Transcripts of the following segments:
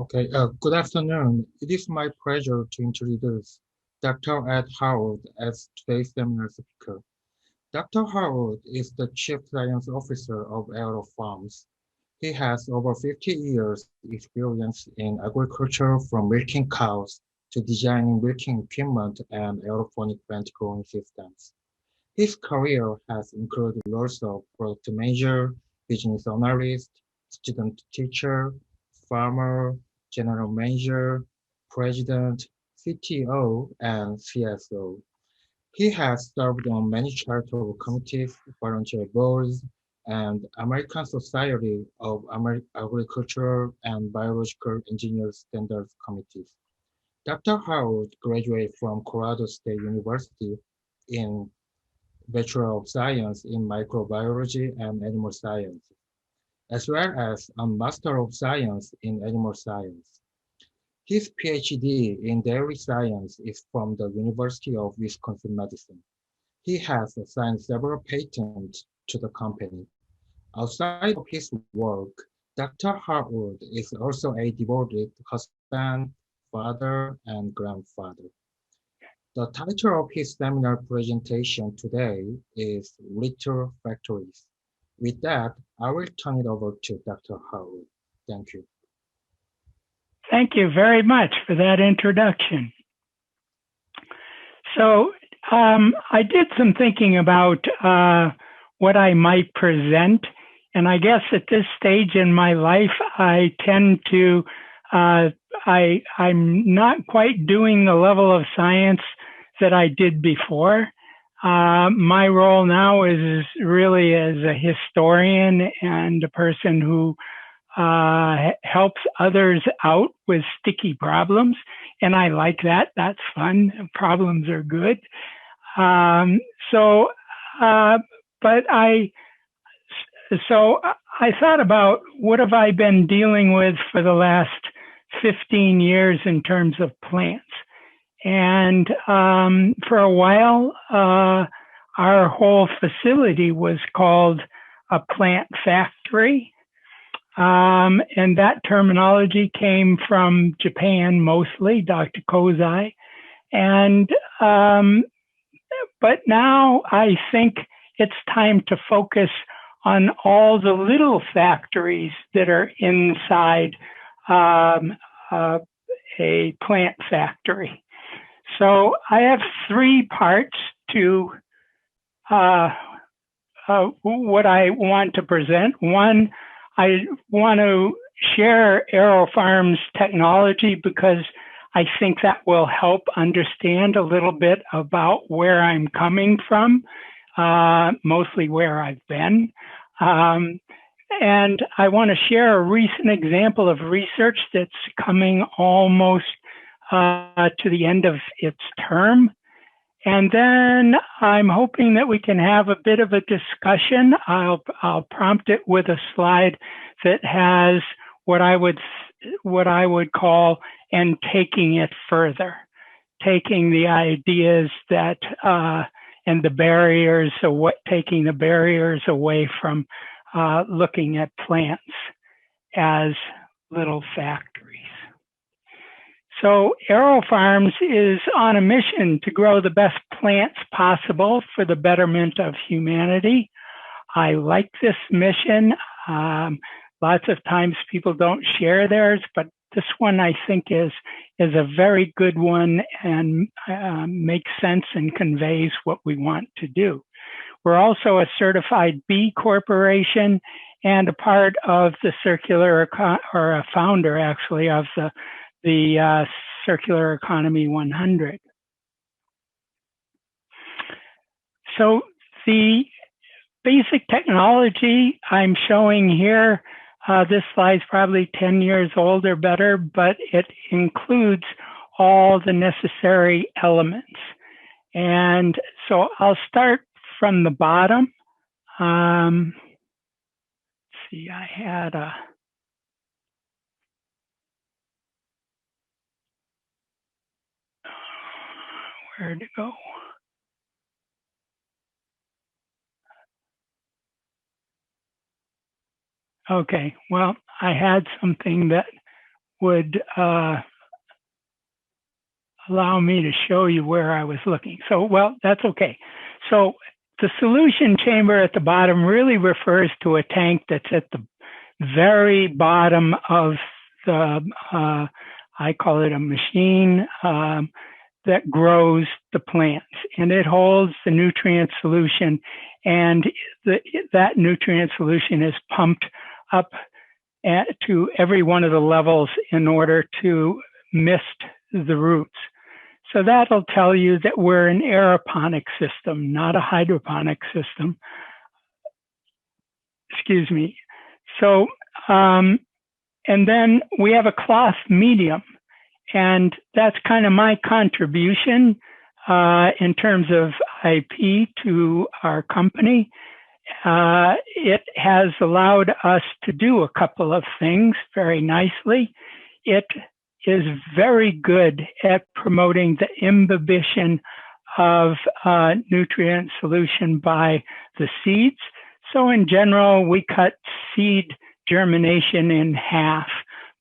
Okay, good afternoon. It is my pleasure to introduce Dr. Ed Howard as today's seminar speaker. Dr. Howard is the Chief Science Officer of AeroFarms. He has over 50 years experience in agriculture from milking cows to designing milking equipment and aeroponic plant growing systems. His career has included roles of product manager, business analyst, student teacher, farmer, general manager, president, CTO, and CSO. He has served on many charitable committees, volunteer boards, and American Society of Agricultural and Biological Engineers Standards Committees. Dr. Howard graduated from Colorado State University in Bachelor of Science in Microbiology and Animal Science, as well as a Master of Science in Animal Science. His PhD in dairy science is from the University of Wisconsin-Madison. He has assigned several patents to the company. Outside of his work, Dr. Harwood is also a devoted husband, father, and grandfather. The title of his seminar presentation today is Little Factories. With that, I will turn it over to Dr. Howard. Thank you. Thank you very much for that introduction. So I did some thinking about what I might present. And I guess at this stage in my life, I tend to, I'm not quite doing the level of science that I did before. My role now is really as a historian and a person who helps others out with sticky problems. And I like that. That's fun. Problems are good. So I thought about what have I been dealing with for the last 15 years in terms of plants. And for a while, our whole facility was called a plant factory. And that terminology came from Japan mostly, Dr. Kozai. And but now I think it's time to focus on all the little factories that are inside a plant factory. So I have three parts to what I want to present. One, I want to share AeroFarms technology because I think that will help understand a little bit about where I'm coming from, mostly where I've been. And I want to share a recent example of research that's coming almost to the end of its term. And then I'm hoping that we can have a bit of a discussion. I'll prompt it with a slide that has what I would call and taking it further, taking the ideas that and the barriers, so taking the barriers away from looking at plants as little factories. So AeroFarms is on a mission to grow the best plants possible for the betterment of humanity. I like this mission. Lots of times people don't share theirs, but this one I think is a very good one and makes sense and conveys what we want to do. We're also a certified B Corporation and a part of the or a founder actually of the Circular Economy 100. So the basic technology I'm showing here, this slide's probably 10 years old or better, but it includes all the necessary elements. And so I'll start from the bottom. Let's see, I had a where to go. Okay, well, I had something that would allow me to show you where I was looking. So, well, that's okay. So the solution chamber at the bottom really refers to a tank that's at the very bottom of the, I call it a machine that grows the plants, and it holds the nutrient solution, and that nutrient solution is pumped up to every one of the levels in order to mist the roots. So that'll tell you that we're an aeroponic system, not a hydroponic system. Excuse me. So, and then we have a cloth medium, and that's kind of my contribution in terms of IP to our company. It has allowed us to do a couple of things very nicely. It is very good at promoting the imbibition of nutrient solution by the seeds. So in general, we cut seed germination in half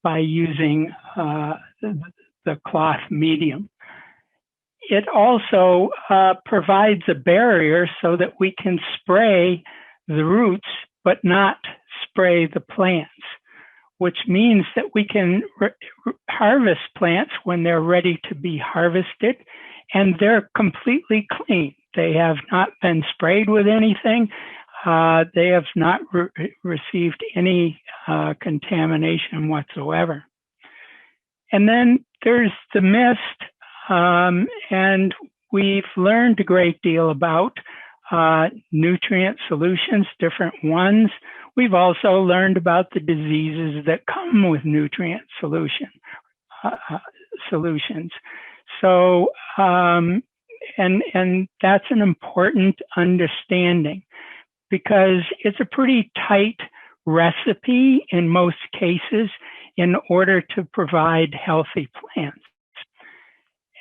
by using the cloth medium. It also provides a barrier so that we can spray the roots, but not spray the plants, which means that we can harvest plants when they're ready to be harvested, and they're completely clean. They have not been sprayed with anything. They have not received any contamination whatsoever. And then there's the mist, and we've learned a great deal about nutrient solutions, different ones. We've also learned about the diseases that come with nutrient solutions. So, and that's an important understanding, because it's a pretty tight recipe in most cases in order to provide healthy plants.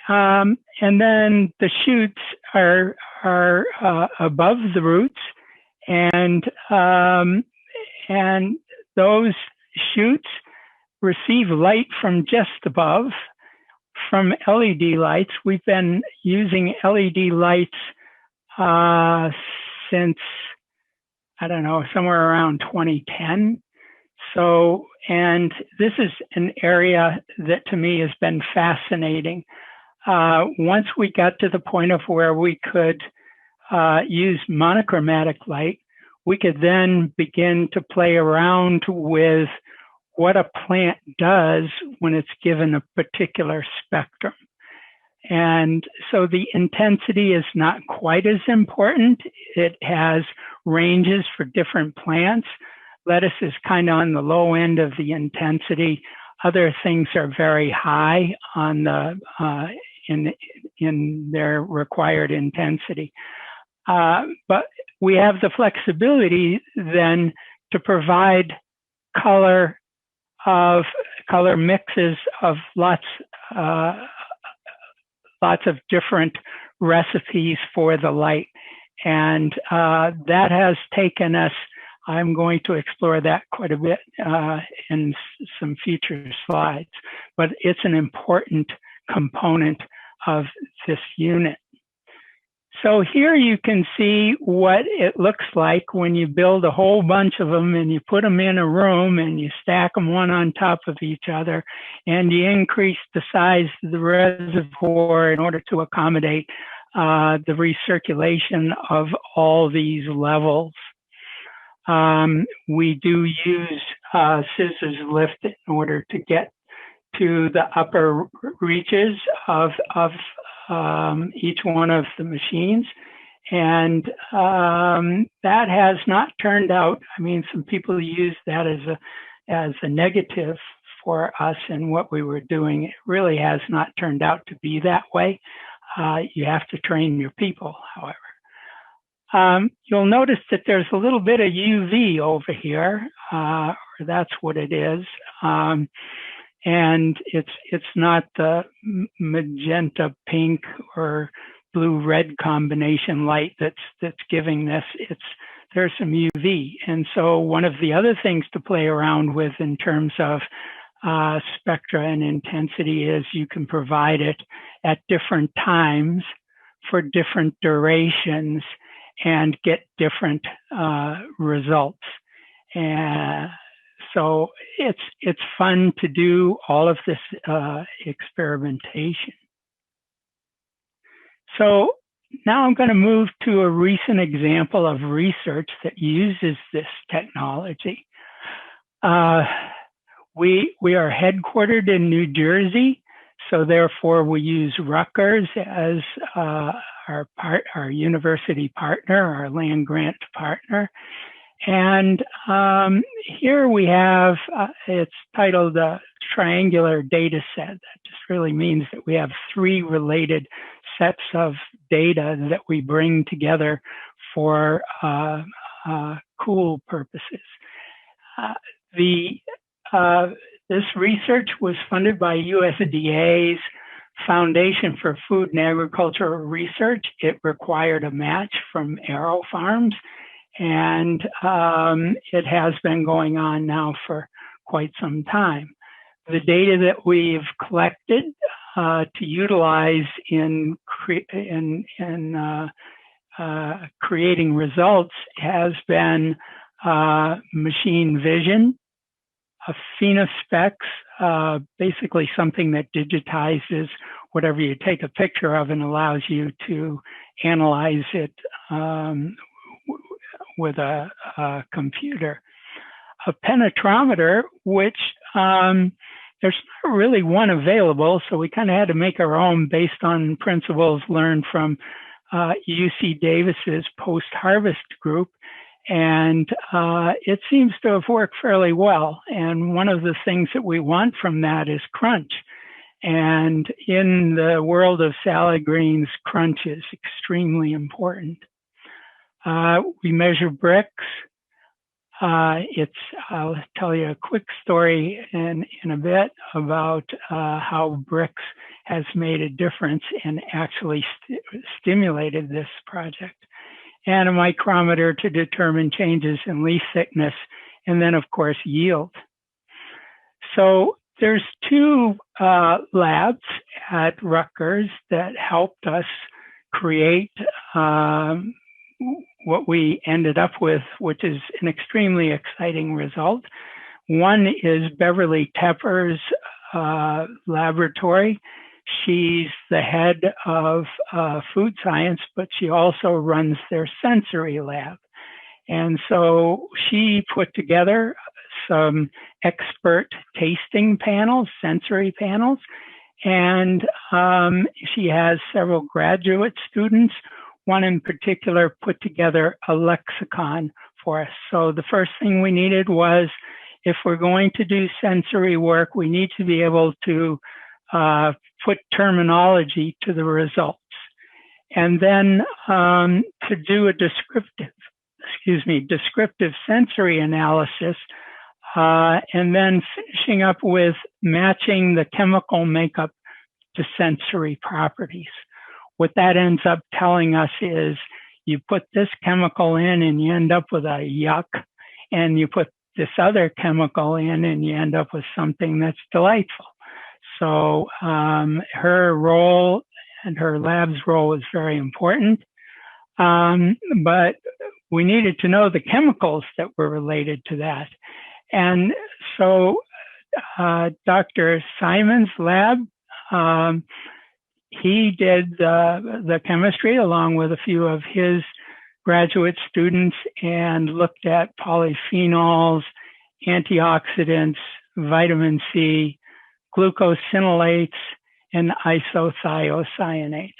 And then the shoots are above the roots, and those shoots receive light from just above, from LED lights. We've been using LED lights since, I don't know, somewhere around 2010. So, and this is an area that to me has been fascinating. Once we got to the point of where we could use monochromatic light, we could then begin to play around with what a plant does when it's given a particular spectrum. And so the intensity is not quite as important. It has ranges for different plants. Lettuce is kind of on the low end of the intensity. Other things are very high on the in their required intensity. But we have the flexibility then to provide color mixes of lots of different recipes for the light. And that has taken us, I'm going to explore that quite a bit in some future slides, but it's an important component of this unit. So here you can see what it looks like when you build a whole bunch of them and you put them in a room and you stack them one on top of each other, and you increase the size of the reservoir in order to accommodate the recirculation of all these levels. We do use scissors lift in order to get to the upper reaches of each one of the machines. And that has not turned out, I mean, some people use that as a negative for us in what we were doing. It really has not turned out to be that way. You have to train your people, however. You'll notice that there's a little bit of UV over here, or that's what it is. And it's not the magenta pink or blue red combination light that's giving this. There's some UV. And so one of the other things to play around with in terms of spectra and intensity is you can provide it at different times for different durations and get different results. And so it's fun to do all of this experimentation. So now I'm going to move to a recent example of research that uses this technology. We are headquartered in New Jersey, so therefore we use Rutgers as our university partner, our land grant partner. And here we have, it's titled a triangular data set. That just really means that we have three related sets of data that we bring together for cool purposes. This research was funded by USDA's Foundation for Food and Agricultural Research. It required a match from AeroFarms, and it has been going on now for quite some time. The data that we've collected to utilize in creating results has been machine vision, a PhenoSpecs, basically something that digitizes whatever you take a picture of and allows you to analyze it with a computer. A penetrometer, which there's not really one available, so we kind of had to make our own based on principles learned from UC Davis's post-harvest group. And it seems to have worked fairly well. And one of the things that we want from that is crunch. And in the world of salad greens, crunch is extremely important. We measure bricks. I'll tell you a quick story in a bit about how bricks has made a difference and actually stimulated this project. And a micrometer to determine changes in leaf thickness, and then of course yield. So there's two labs at Rutgers that helped us create what we ended up with, which is an extremely exciting result. One is Beverly Tepper's laboratory. She's the head of food science, but she also runs their sensory lab. And so she put together some expert tasting panels, sensory panels, and she has several graduate students. One in particular put together a lexicon for us. So the first thing we needed was, if we're going to do sensory work, we need to be able to put terminology to the results. And then to do a descriptive sensory analysis, and then finishing up with matching the chemical makeup to sensory properties. What that ends up telling us is, you put this chemical in and you end up with a yuck, and you put this other chemical in and you end up with something that's delightful. So her role and her lab's role is very important, but we needed to know the chemicals that were related to that. And so Dr. Simon's lab, he did the chemistry along with a few of his graduate students and looked at polyphenols, antioxidants, vitamin C, glucosinolates, and isothiocyanates.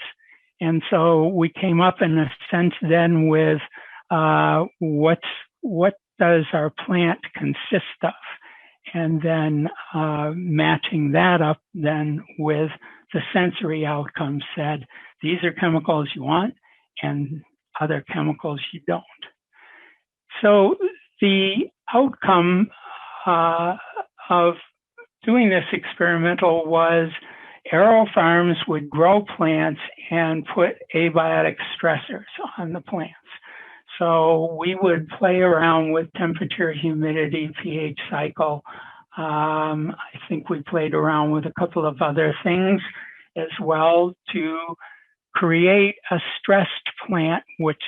And so we came up in a sense then with what does our plant consist of? And then matching that up then with the sensory outcomes, said, these are chemicals you want and other chemicals you don't. So the outcome of doing this experimental was AeroFarms would grow plants and put abiotic stressors on the plants. So we would play around with temperature, humidity, pH cycle, I think we played around with a couple of other things as well to create a stressed plant which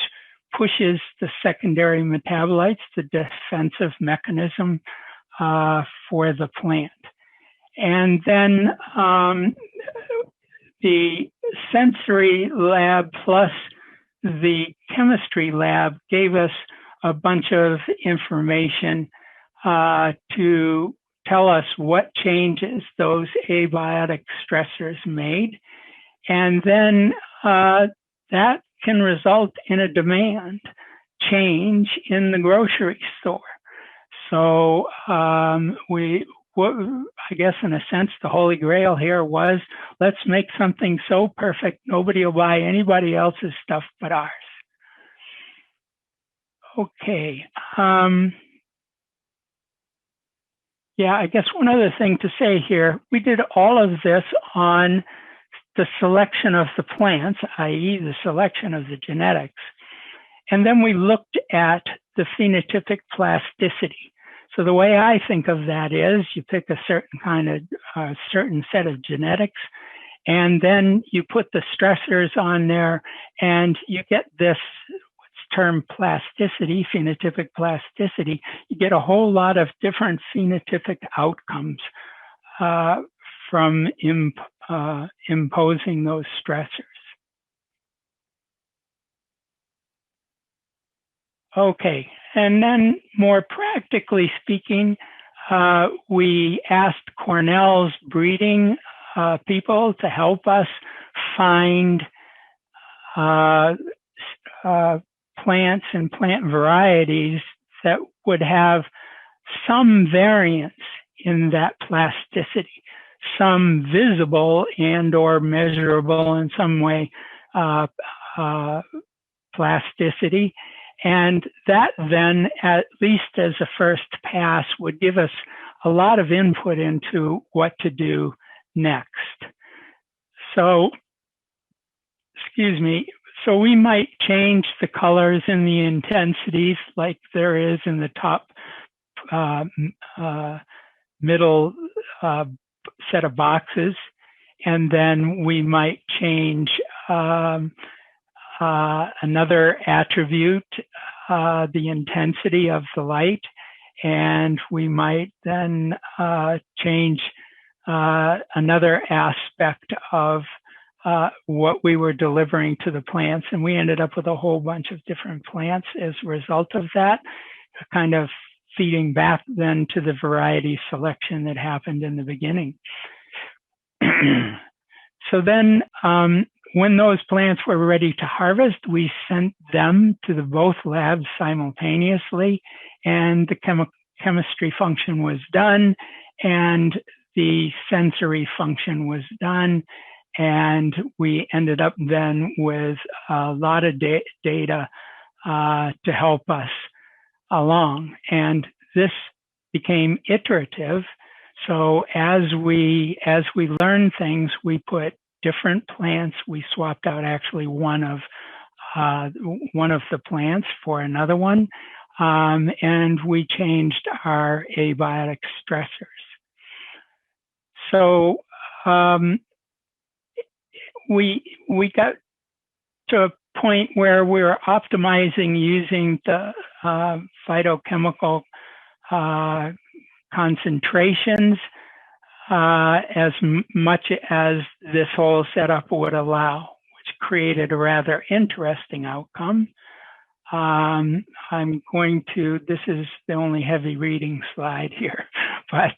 pushes the secondary metabolites, the defensive mechanism for the plant. And then the sensory lab plus the chemistry lab gave us a bunch of information to tell us what changes those abiotic stressors made. And then that can result in a demand change in the grocery store. So I guess in a sense, the holy grail here was, let's make something so perfect, nobody will buy anybody else's stuff but ours. Okay. Yeah, I guess one other thing to say here, we did all of this on the selection of the plants, i.e. the selection of the genetics. And then we looked at the phenotypic plasticity. So the way I think of that is you pick a certain set of genetics, and then you put the stressors on there, and you get this what's termed plasticity, phenotypic plasticity. You get a whole lot of different phenotypic outcomes from imposing those stressors. Okay, and then more practically speaking, we asked Cornell's breeding people to help us find plants and plant varieties that would have some variance in that plasticity, some visible and or measurable in some way plasticity. And that then, at least as a first pass, would give us a lot of input into what to do next. So, excuse me, so we might change the colors and the intensities like there is in the top middle set of boxes. And then we might change another attribute, the intensity of the light, and we might then change another aspect of what we were delivering to the plants. And we ended up with a whole bunch of different plants as a result of that, kind of feeding back then to the variety selection that happened in the beginning. So then, when those plants were ready to harvest, we sent them to the both labs simultaneously, and the chemistry function was done, and the sensory function was done, and we ended up then with a lot of data to help us along. And this became iterative. So as we learn things, we put different plants. We swapped out actually one of the plants for another one, and we changed our abiotic stressors. So we got to a point where we were optimizing using the phytochemical concentrations as much as this whole setup would allow, which created a rather interesting outcome. I'm going to, this is the only heavy reading slide here, but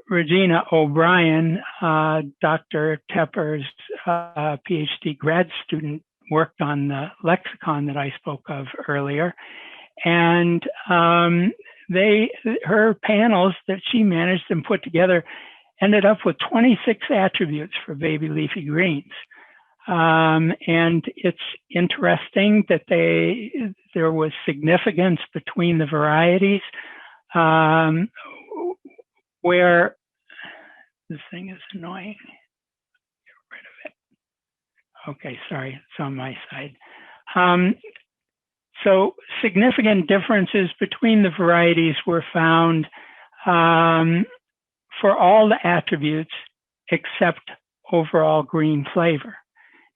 Regina O'Brien, Dr. Tepper's PhD grad student, worked on the lexicon that I spoke of earlier. And her panels that she managed and put together ended up with 26 attributes for baby leafy greens. And it's interesting that there was significance between the varieties where this thing is annoying. Get rid of it. Okay, sorry, it's on my side. So significant differences between the varieties were found for all the attributes except overall green flavor.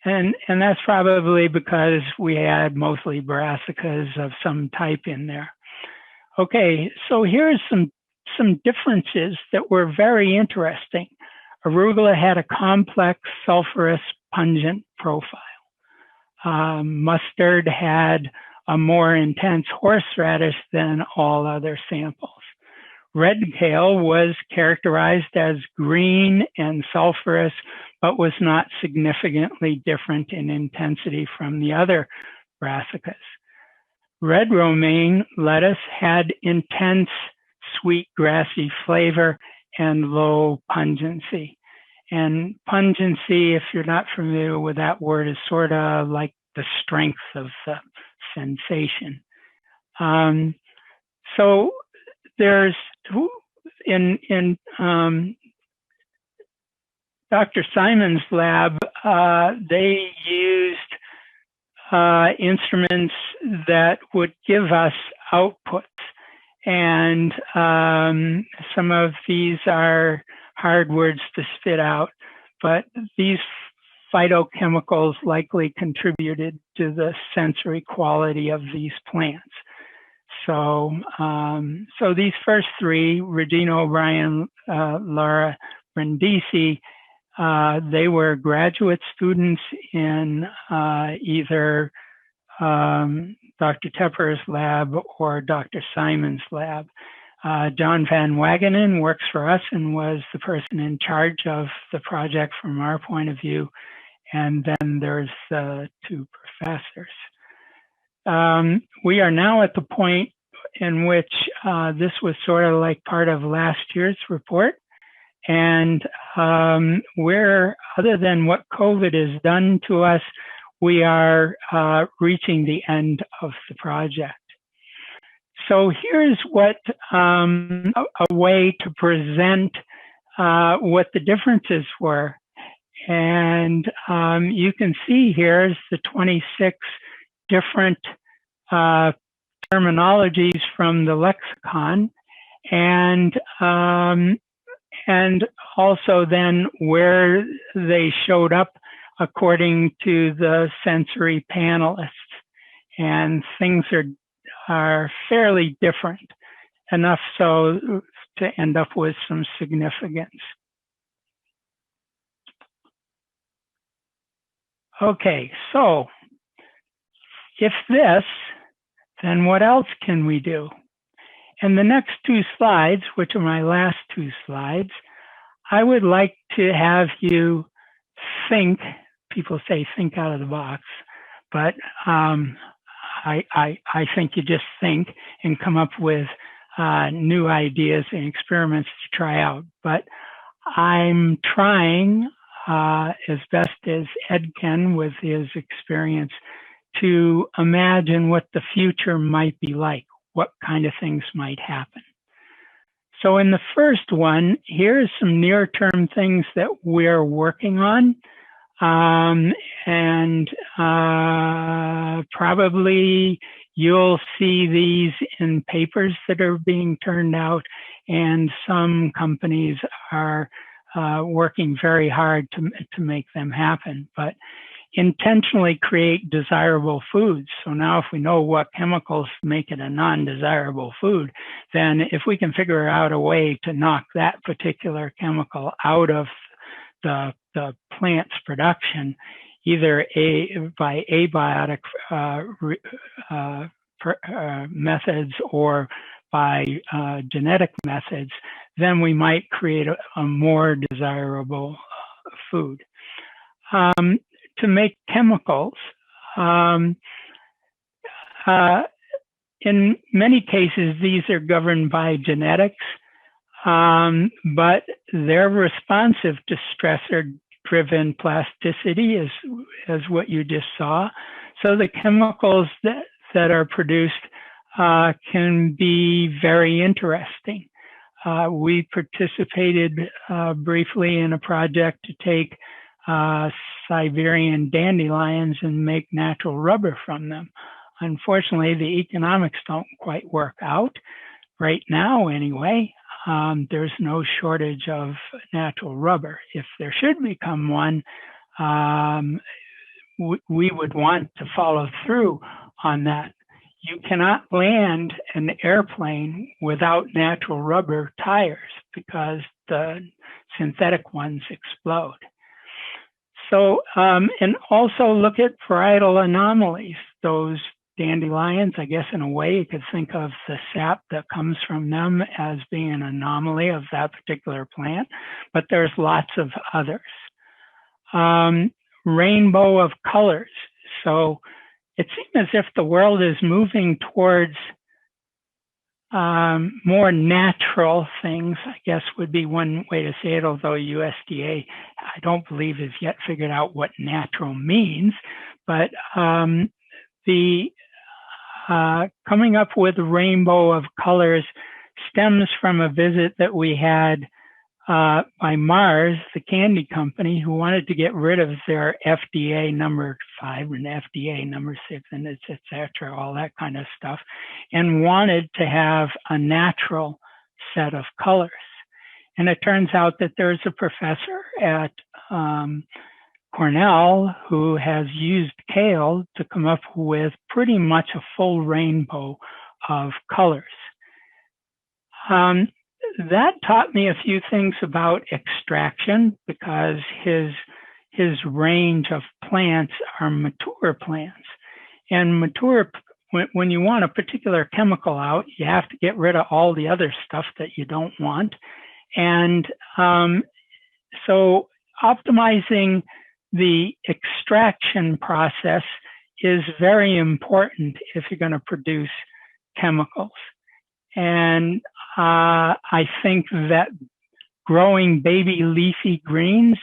And that's probably because we had mostly brassicas of some type in there. Okay, so here's some differences that were very interesting. Arugula had a complex, sulfurous, pungent profile. Mustard had a more intense horseradish than all other samples. Red kale was characterized as green and sulfurous, but was not significantly different in intensity from the other brassicas. Red romaine lettuce had intense, sweet, grassy flavor and low pungency. And pungency, if you're not familiar with that word, is sort of like the strength of the sensation. So there's in Dr. Simon's lab, they used instruments that would give us outputs. And some of these are hard words to spit out, but these phytochemicals likely contributed to the sensory quality of these plants. So, so these first three, Regina O'Brien, Laura Brindisi, they were graduate students in either Dr. Tepper's lab or Dr. Simon's lab. John Van Wagenen works for us and was the person in charge of the project from our point of view. And then there's two professors. We are now at the point in which this was sort of like part of last year's report. And where, other than what COVID has done to us, we are reaching the end of the project. So here's what a way to present what the differences were. And you can see here's the 26 different terminologies from the lexicon, and also then where they showed up according to the sensory panelists. And things are fairly different, enough so to end up with some significance. Okay, so if this, then what else can we do? And the next two slides, which are my last two slides, I would like to have you think, people say think out of the box, but I think you just think and come up with new ideas and experiments to try out. But I'm trying as best as Ed can with his experience to imagine what the future might be like, what kind of things might happen. So in the first one, here's some near-term things that we're working on. Probably you'll see these in papers that are being turned out, and some companies are working very hard to make them happen. But intentionally create desirable foods. So now if we know what chemicals make it a non-desirable food, then if we can figure out a way to knock that particular chemical out of the plant's production, either by abiotic methods or by genetic methods, then we might create a more desirable food. To make chemicals, in many cases, these are governed by genetics, but they're responsive to stressor-driven plasticity, as what you just saw. So the chemicals that are produced can be very interesting. We participated briefly in a project to take Siberian dandelions and make natural rubber from them. unfortunately, the economics don't quite work out right now anyway. There's no shortage of natural rubber. If there should become one, we would want to follow through on that. You cannot land an airplane without natural rubber tires because the synthetic ones explode. So, and also look at varietal anomalies. Those dandelions, I guess in a way you could think of the sap that comes from them as being an anomaly of that particular plant, but there's lots of others. Rainbow of colors. So it seems as if the world is moving towards more natural things, I guess would be one way to say it, although USDA, I don't believe, has yet figured out what natural means. But the coming up with a rainbow of colors stems from a visit that we had by Mars, the candy company, who wanted to get rid of their FDA number 5 and FDA number 6 and et cetera, all that kind of stuff, and wanted to have a natural set of colors. And it turns out that there's a professor at Cornell who has used kale to come up with pretty much a full rainbow of colors. That taught me a few things about extraction because his range of plants are mature plants. And mature, when you want a particular chemical out, you have to get rid of all the other stuff that you don't want. And so optimizing the extraction process is very important if you're going to produce chemicals. And I think that growing baby leafy greens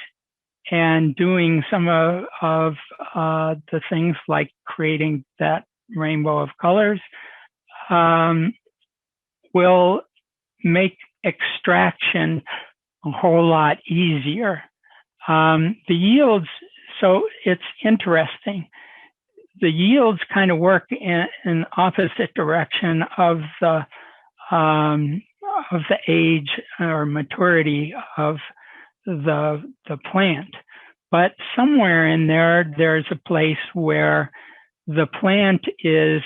and doing some of the things like creating that rainbow of colors will make extraction a whole lot easier. The yields, so it's interesting. The yields kind of work in an opposite direction of the age or maturity of the plant. But somewhere in there, there's a place where the plant is,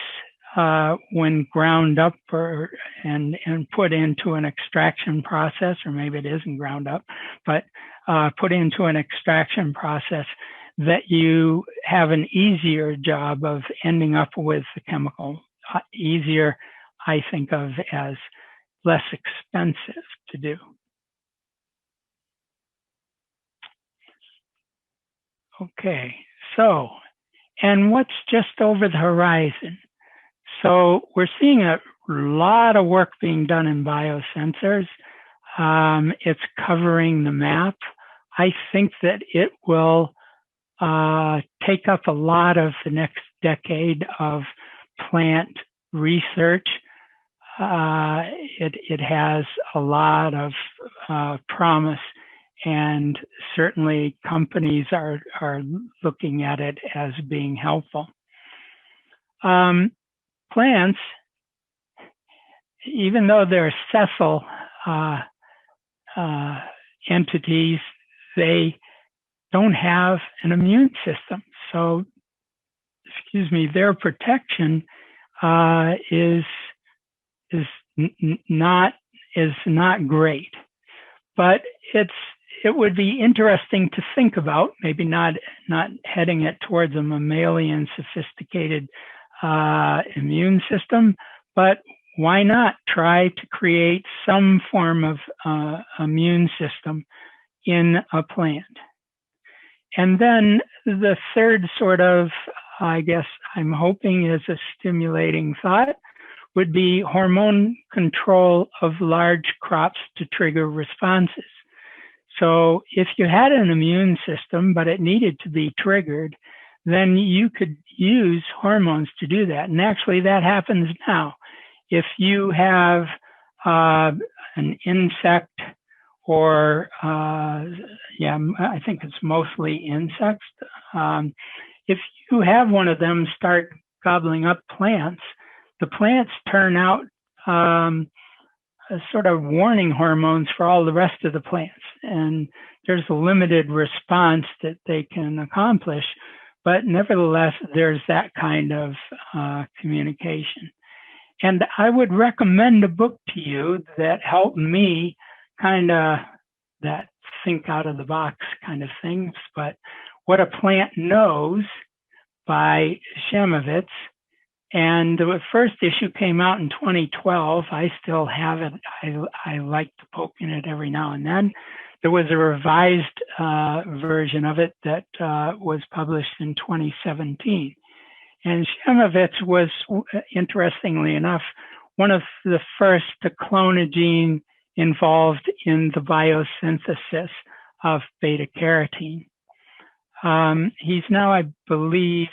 when ground up and put into an extraction process, or maybe it isn't ground up, but put into an extraction process, that you have an easier job of ending up with the chemical. Easier, I think of as less expensive to do. Okay, so, and what's just over the horizon? So we're seeing a lot of work being done in biosensors. It's covering the map. I think that it will take up a lot of the next decade of plant research. It has a lot of promise, and certainly companies are looking at it as being helpful. Plants, even though they're sessile entities, they don't have an immune system. So, their protection is not great. But it would be interesting to think about, maybe not heading it towards a mammalian sophisticated immune system, but why not try to create some form of immune system in a plant? And then the third sort of, I guess I'm hoping is a stimulating thought, would be hormone control of large crops to trigger responses. So if you had an immune system, but it needed to be triggered, then you could use hormones to do that. And actually that happens now. If you have an insect or, I think it's mostly insects. If you have one of them start gobbling up plants, the plants turn out sort of warning hormones for all the rest of the plants. And there's a limited response that they can accomplish. But nevertheless, there's that kind of communication. And I would recommend a book to you that helped me kind of that think out of the box kind of things. But What a Plant Knows by Shemovitz. And the first issue came out in 2012. I still have it. I like to poke in it every now and then. There was a revised version of it that was published in 2017. And Shemovitz was, interestingly enough, one of the first to clone a gene involved in the biosynthesis of beta carotene. He's now, I believe,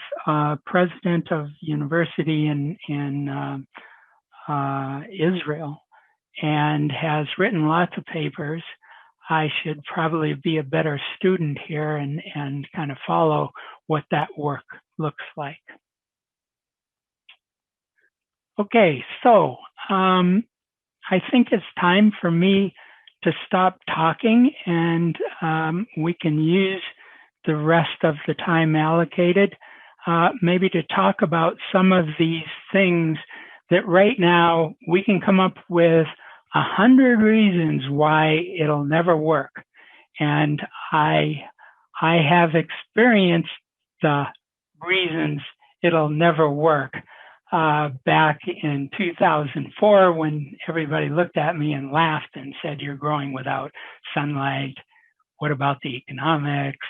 president of university in Israel, and has written lots of papers. I should probably be a better student here and kind of follow what that work looks like. Okay, so I think it's time for me to stop talking, and we can use the rest of the time allocated maybe to talk about some of these things that right now we can come up with 100 reasons why it'll never work. And I have experienced the reasons it'll never work back in 2004 when everybody looked at me and laughed and said, "You're growing without sunlight. What about the economics?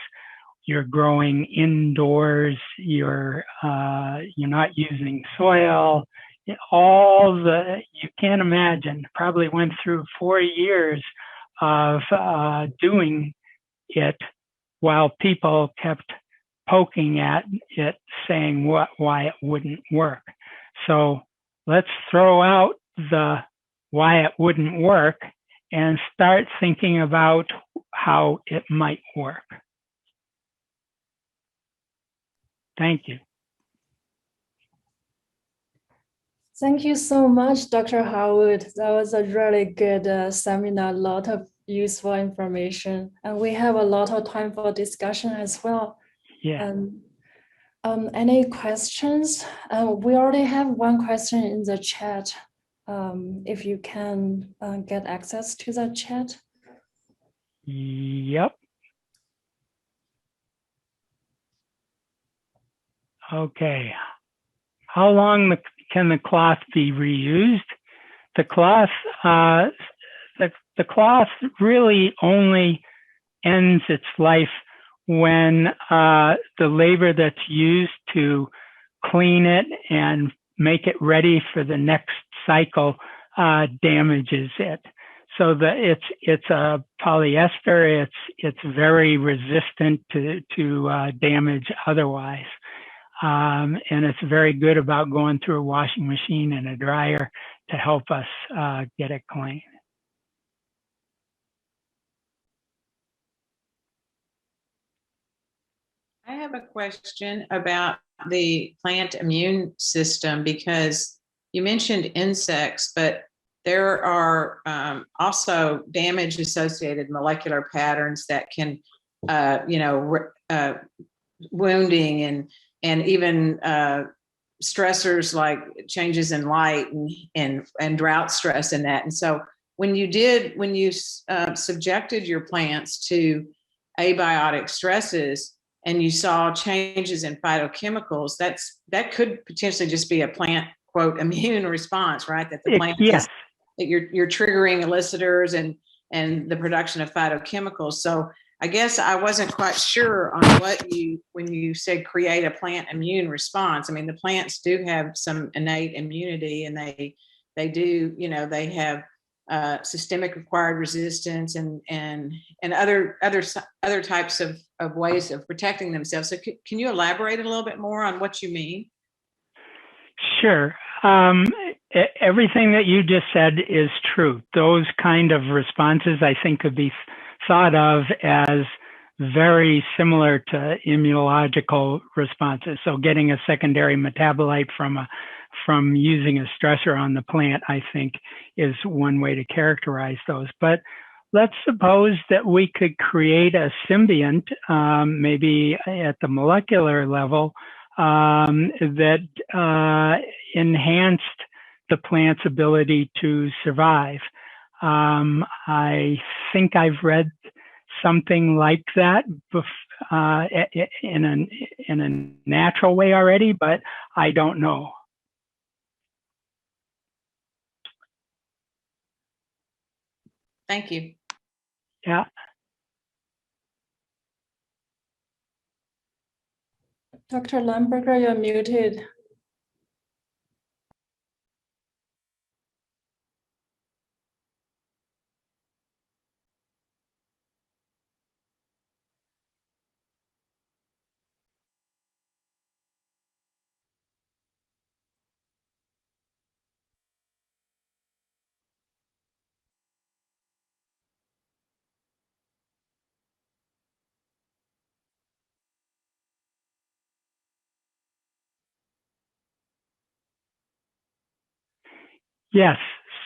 You're growing indoors. You're not using soil." You can't imagine. Probably went through 4 years of doing it while people kept poking at it, saying why it wouldn't work. So let's throw out the why it wouldn't work and start thinking about how it might work. Thank you. Thank you so much, Dr. Howard. That was a really good seminar, a lot of useful information. And we have a lot of time for discussion as well. Yeah. Any questions? We already have one question in the chat. If you can get access to the chat. Yep. Okay. How long can the cloth be reused? The cloth, the cloth really only ends its life when the labor that's used to clean it and make it ready for the next cycle damages it. So that it's a polyester. It's very resistant to damage otherwise. And it's very good about going through a washing machine and a dryer to help us get it clean. I have a question about the plant immune system, because you mentioned insects, but there are also damage associated molecular patterns that can, wounding and even stressors like changes in light and drought stress in that. And so when you subjected your plants to abiotic stresses and you saw changes in phytochemicals, that could potentially just be a plant, quote, immune response, right? That the plant yes. That you're triggering elicitors and the production of phytochemicals. So I guess I wasn't quite sure on when you said create a plant immune response. I mean, the plants do have some innate immunity, and they do, they have systemic acquired resistance and other types of ways of protecting themselves. So can you elaborate a little bit more on what you mean? Sure. Everything that you just said is true. Those kind of responses, I think, could be thought of as very similar to immunological responses. So getting a secondary metabolite from using a stressor on the plant, I think, is one way to characterize those. But let's suppose that we could create a symbiont, maybe at the molecular level, that enhanced the plant's ability to survive. I think I've read something like that in a natural way already, but I don't know. Thank you. Yeah. Dr. Lamberger, you're muted. Yes.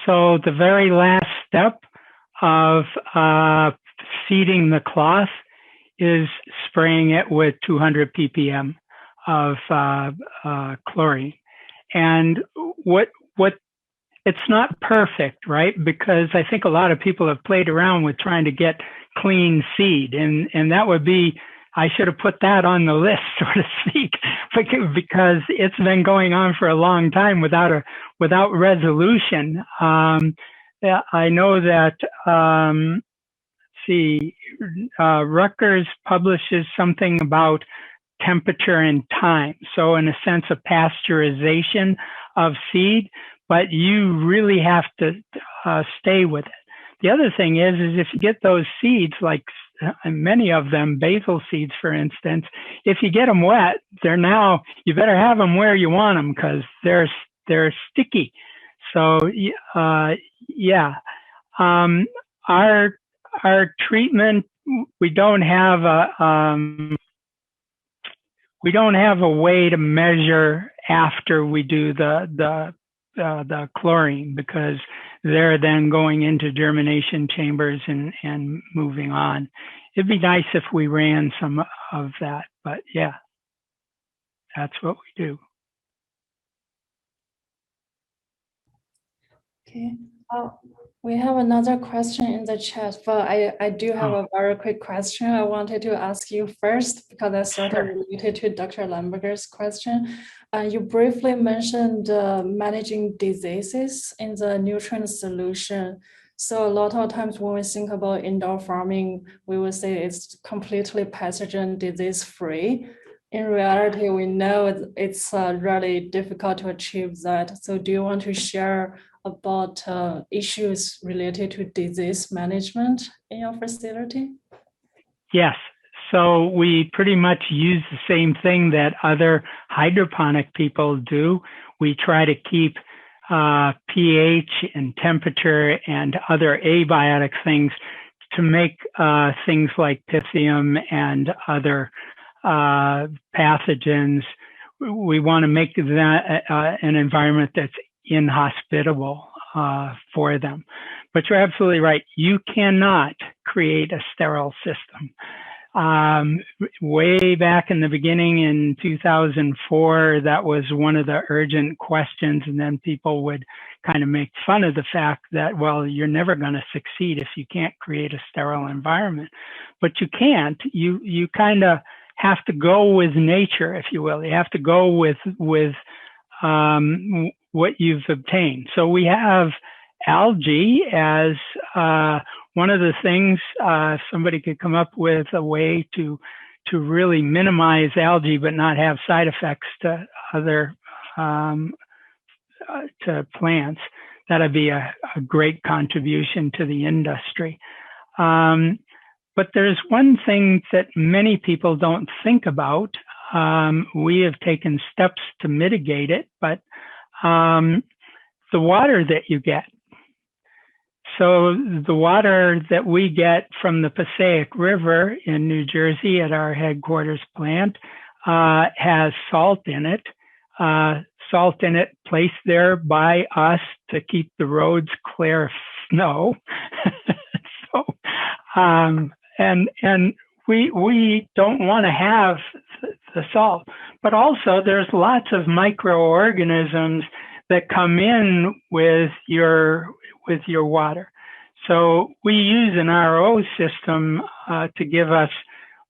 So the very last step of seeding the cloth is spraying it with 200 ppm of chlorine. And what it's not perfect, right? Because I think a lot of people have played around with trying to get clean seed, and that would be, I should have put that on the list, so to speak, because it's been going on for a long time without resolution. I know that Rutgers publishes something about temperature and time. So in a sense of pasteurization of seed, but you really have to stay with it. The other thing is if you get those seeds, like many of them, basil seeds, for instance, if you get them wet, you better have them where you want them because they're sticky. So yeah, our treatment, we don't have a way to measure after we do the chlorine, because they're then going into germination chambers and moving on. It'd be nice if we ran some of that, but yeah, that's what we do. Okay. We have another question in the chat, but I do have a very quick question I wanted to ask you first, because that's sort of related to Dr. Lamberger's question. You briefly mentioned managing diseases in the nutrient solution. So a lot of times when we think about indoor farming, we will say it's completely pathogen disease-free. In reality, we know it's really difficult to achieve that. So do you want to share about issues related to disease management in your facility? Yes. So we pretty much use the same thing that other hydroponic people do. We try to keep pH and temperature and other abiotic things to make things like Pythium and other pathogens. We want to make that an environment that's inhospitable for them. But you're absolutely right. You cannot create a sterile system. Way back in the beginning in 2004, that was one of the urgent questions. And then people would kind of make fun of the fact that, well, you're never going to succeed if you can't create a sterile environment. But you can't. You kind of have to go with nature, if you will. You have to go with what you've obtained. So we have algae as one of the things. Somebody could come up with a way to really minimize algae but not have side effects to other to plants. That'd be a great contribution to the industry. But there's one thing that many people don't think about. We have taken steps to mitigate it, but the water that you get. So the water that we get from the Passaic River in New Jersey at our headquarters plant has salt in it. Salt in it placed there by us to keep the roads clear of snow. So, and we don't want to have the salt, but also there's lots of microorganisms that come in with your water. So we use an RO system to give us,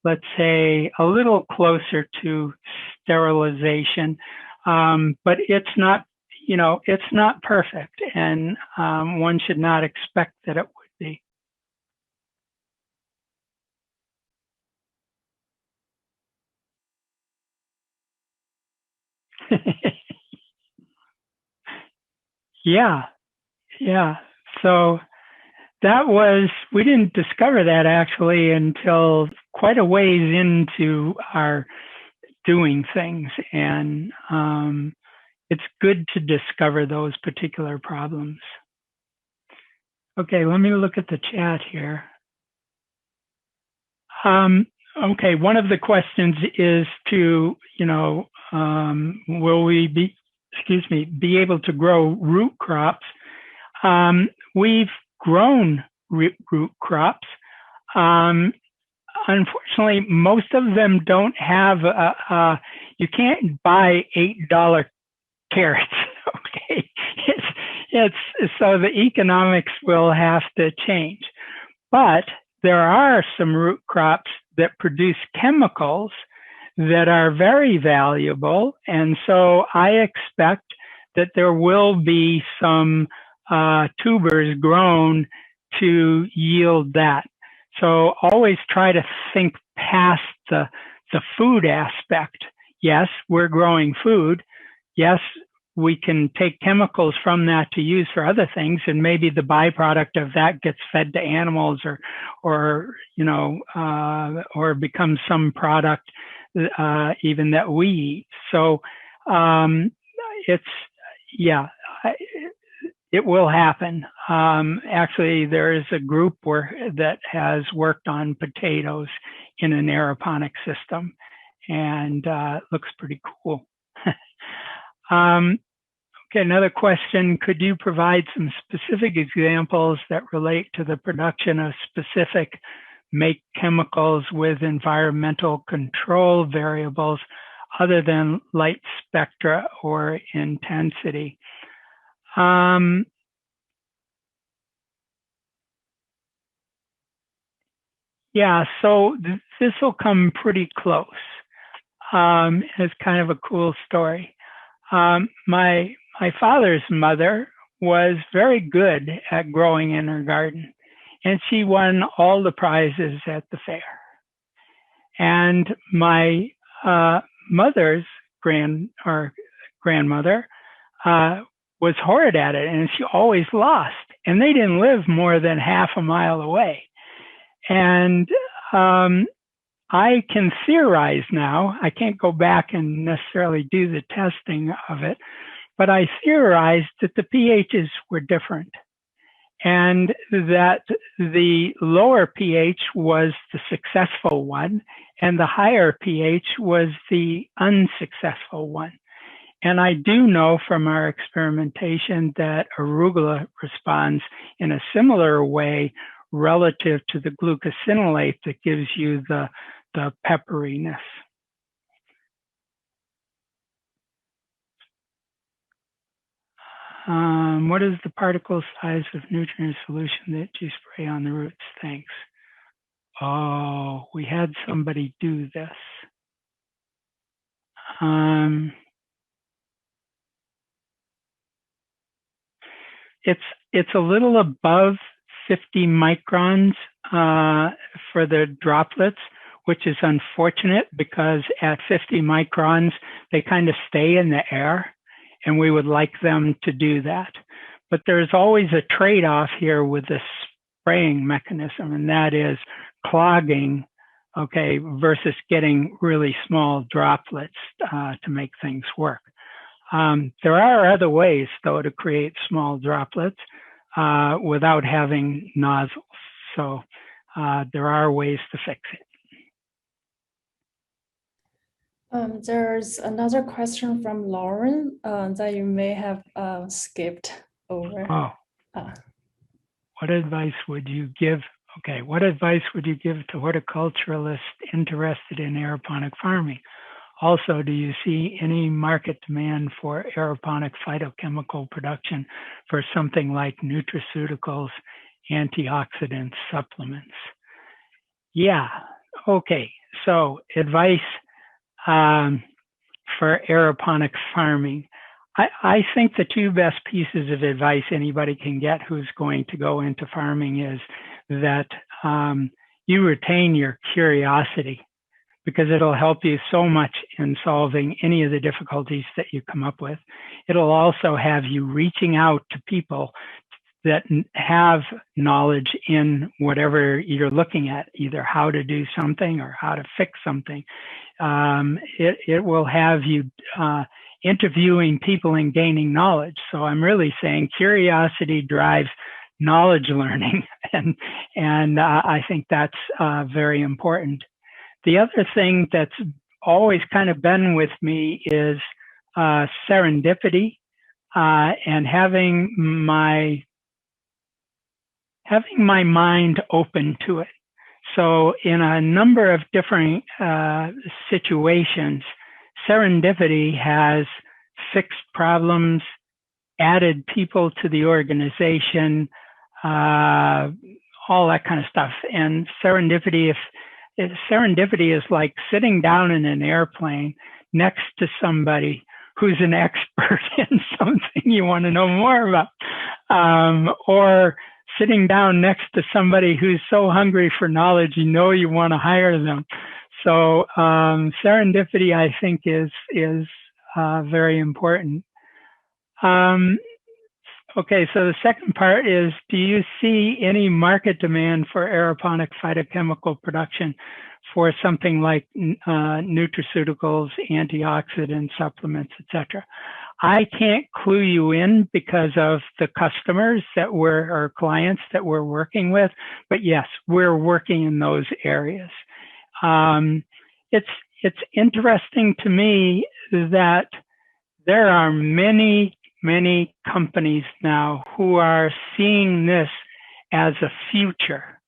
let's say, a little closer to sterilization, but it's not, it's not perfect, and one should not expect that it would be. Yeah. So we didn't discover that actually until quite a ways into our doing things. And it's good to discover those particular problems. Okay, let me look at the chat here. Okay, one of the questions is to, will we be able to grow root crops? We've grown root crops. Unfortunately, most of them don't have, you can't buy $8 carrots. Okay, it's so the economics will have to change. But there are some root crops that produce chemicals that are very valuable. And so I expect that there will be some tubers grown to yield that. So always try to think past the food aspect. Yes, we're growing food. Yes, we can take chemicals from that to use for other things, and maybe the byproduct of that gets fed to animals or becomes some product even that we eat. So it will happen. Actually, there is a group that has worked on potatoes in an aeroponic system, and it looks pretty cool. Okay, another question. Could you provide some specific examples that relate to the production of specific make chemicals with environmental control variables other than light spectra or intensity? Yeah, so this will come pretty close. It's kind of a cool story. My father's mother was very good at growing in her garden, and she won all the prizes at the fair. And my mother's grandmother was horrid at it, and she always lost. And they didn't live more than half a mile away. And I can theorize now. I can't go back and necessarily do the testing of it, but I theorized that the pHs were different, and that the lower pH was the successful one, and the higher pH was the unsuccessful one. And I do know from our experimentation that arugula responds in a similar way relative to the glucosinolate that gives you the pepperiness. What is the particle size of nutrient solution that you spray on the roots? Thanks. Oh, we had somebody do this. It's a little above 50 microns for the droplets, which is unfortunate because at 50 microns, they kind of stay in the air, and we would like them to do that. But there's always a trade-off here with the spraying mechanism, and that is clogging, okay, versus getting really small droplets to make things work. There are other ways, though, to create small droplets. without having nozzles. So there are ways to fix it. There's another question from Lauren that you may have skipped over. Oh, what advice would you give? Okay, what advice would you give to horticulturalists interested in aeroponic farming? Also, do you see any market demand for aeroponic phytochemical production for something like nutraceuticals, antioxidants, supplements? Yeah, okay, so advice for aeroponic farming. I think the two best pieces of advice anybody can get who's going to go into farming is that you retain your curiosity, because it'll help you so much in solving any of the difficulties that you come up with. It'll also have you reaching out to people that have knowledge in whatever you're looking at, either how to do something or how to fix something. It will have you interviewing people and gaining knowledge. So I'm really saying curiosity drives knowledge learning, and I think that's very important. The other thing that's always kind of been with me is serendipity and having my mind open to it. So in a number of different situations, serendipity has fixed problems, added people to the organization, all that kind of stuff. And serendipity is like sitting down in an airplane next to somebody who's an expert in something you want to know more about, or sitting down next to somebody who's so hungry for knowledge, you want to hire them. So serendipity, I think, is very important. Okay, so the second part is, do you see any market demand for aeroponic phytochemical production for something like nutraceuticals, antioxidant supplements, etc.? I can't clue you in because of the customers or clients that we're working with, but yes, we're working in those areas. It's interesting to me that there are many companies now who are seeing this as a future.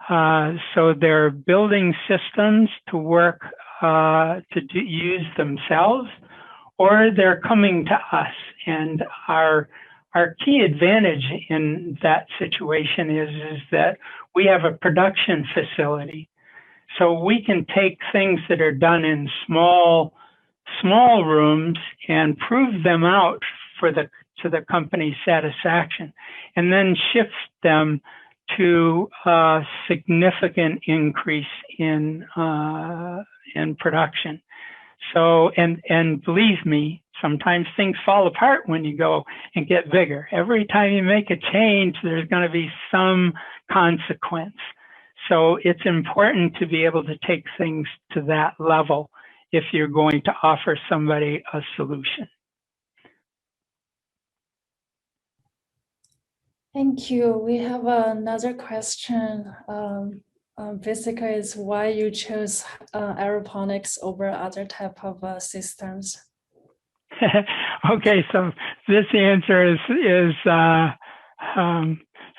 So they're building systems to work use themselves, or they're coming to us. And our key advantage in that situation is that we have a production facility. So we can take things that are done in small rooms and prove them out to the company's satisfaction, and then shift them to a significant increase in production. So, and believe me, sometimes things fall apart when you go and get bigger. Every time you make a change, there's going to be some consequence. So it's important to be able to take things to that level if you're going to offer somebody a solution. Thank you. We have another question. Basically, is why you chose aeroponics over other type of systems? Okay, so this answer is it's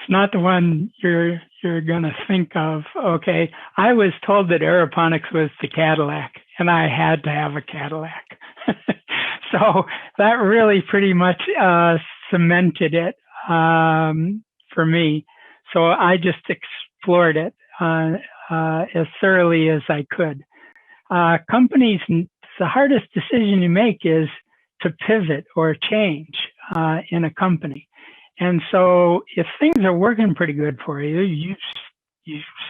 not the one you're going to think of. Okay, I was told that aeroponics was the Cadillac, and I had to have a Cadillac. So that really pretty much cemented it for me. So I just explored it as thoroughly as I could. Companies, the hardest decision you make is to pivot or change in a company. And so if things are working pretty good for you, you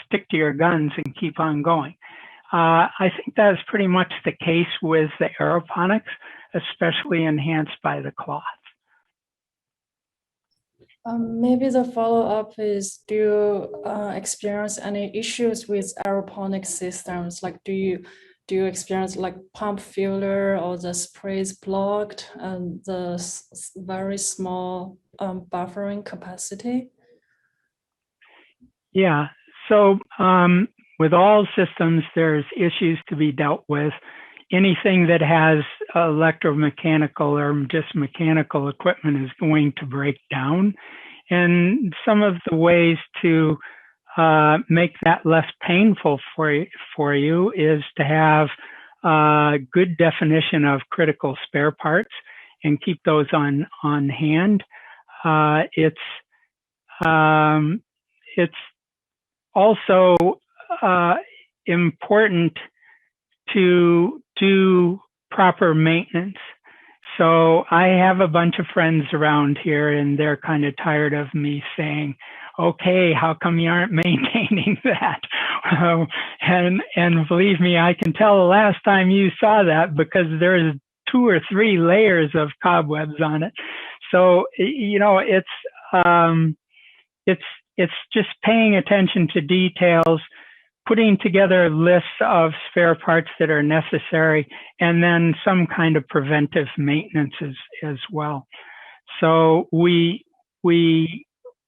stick to your guns and keep on going. I think that's pretty much the case with the aeroponics, especially enhanced by the cloth. Maybe the follow-up is, do you experience any issues with aeroponic systems? Like, do you experience like pump failure or the sprays blocked and the very small buffering capacity? Yeah. So with all systems, there's issues to be dealt with. Anything that has electromechanical or just mechanical equipment is going to break down. And some of the ways to make that less painful for you is to have good definition of critical spare parts and keep those on hand. It's also important to do proper maintenance. So I have a bunch of friends around here and they're kind of tired of me saying, okay, how come you aren't maintaining that? And believe me, I can tell the last time you saw that because there's 2 or 3 layers of cobwebs on it. So, you know, it's just paying attention to details, putting together lists of spare parts that are necessary, and then some kind of preventive maintenance as well. So we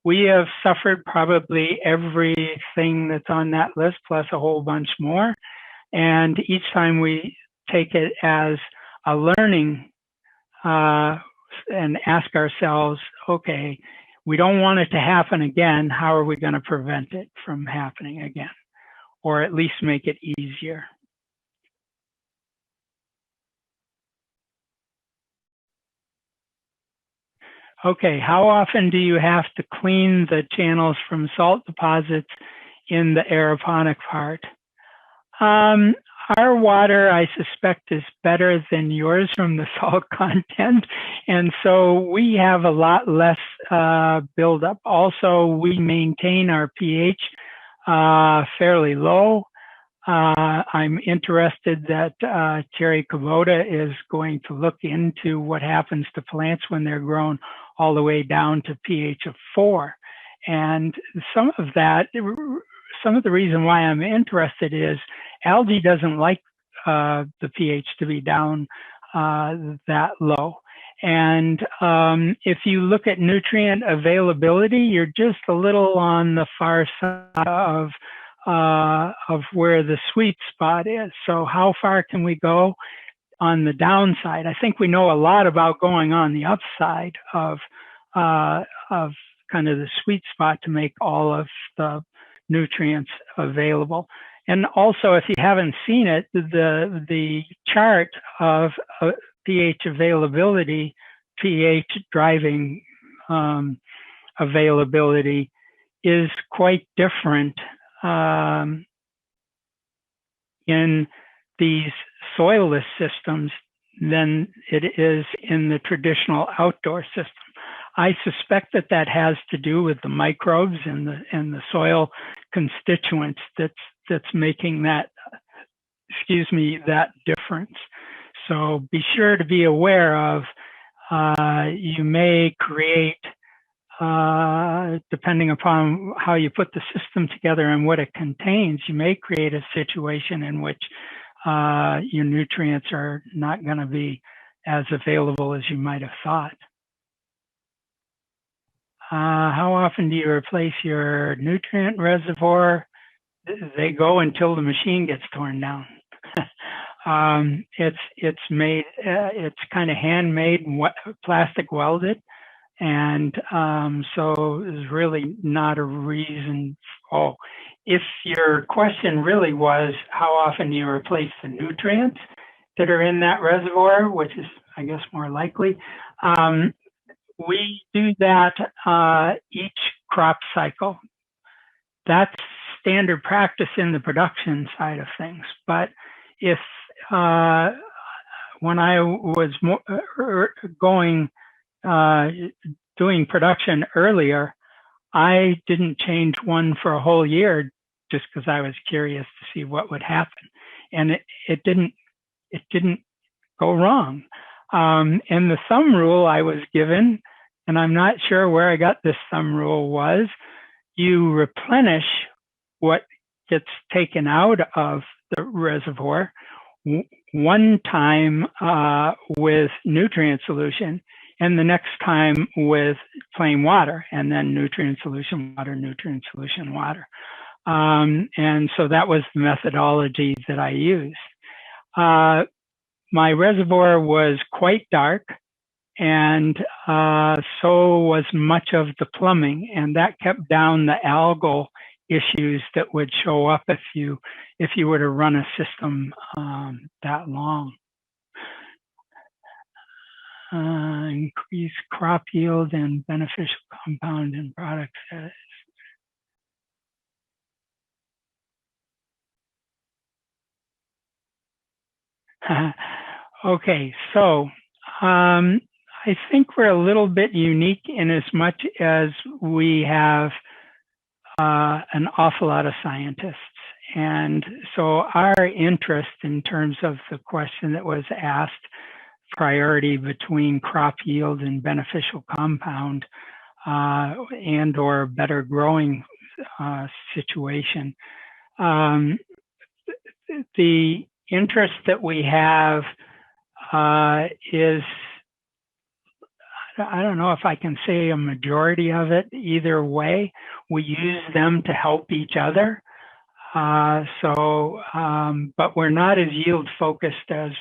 have suffered probably everything that's on that list, plus a whole bunch more. And each time we take it as a learning and ask ourselves, okay, we don't want it to happen again. How are we going to prevent it from happening again? Or at least make it easier. Okay, how often do you have to clean the channels from salt deposits in the aeroponic part? Our water, I suspect, is better than yours from the salt content. And so we have a lot less buildup. Also, we maintain our pH fairly low. I'm interested that Terry Kubota is going to look into what happens to plants when they're grown all the way down to pH of 4. And some of the reason why I'm interested is algae doesn't like the pH to be down that low. And if you look at nutrient availability, you're just a little on the far side of where the sweet spot is. So how far can we go on the downside? I think we know a lot about going on the upside of kind of the sweet spot to make all of the nutrients available. And also, if you haven't seen it, the chart of pH availability, pH driving availability is quite different in these soilless systems than it is in the traditional outdoor system. I suspect that has to do with the microbes and the soil constituents that's making that, that difference. So be sure to be aware of, you may create, depending upon how you put the system together and what it contains, you may create a situation in which your nutrients are not going to be as available as you might have thought. How often do you replace your nutrient reservoir? They go until the machine gets torn down. It's made, it's kind of handmade, plastic welded. And so there's really not a reason. Oh, if your question really was how often do you replace the nutrients that are in that reservoir, which is, I guess, more likely, we do that each crop cycle. That's standard practice in the production side of things. But if when I was doing production earlier, I didn't change one for a whole year just because I was curious to see what would happen, and it didn't go wrong. And the thumb rule I was given, and I'm not sure where I got this thumb rule, was you replenish what gets taken out of the reservoir one time with nutrient solution, and the next time with plain water, and then nutrient solution water. And so that was the methodology that I used. My reservoir was quite dark, and so was much of the plumbing, and that kept down the algal issues that would show up if you were to run a system that long. Increase crop yield and beneficial compound and product status. Okay, so I think we're a little bit unique in as much as we have an awful lot of scientists. And so our interest in terms of the question that was asked, priority between crop yield and beneficial compound and or better growing situation. The interest that we have is, I don't know if I can say a majority of it either way. We use them to help each other. But we're not as yield focused as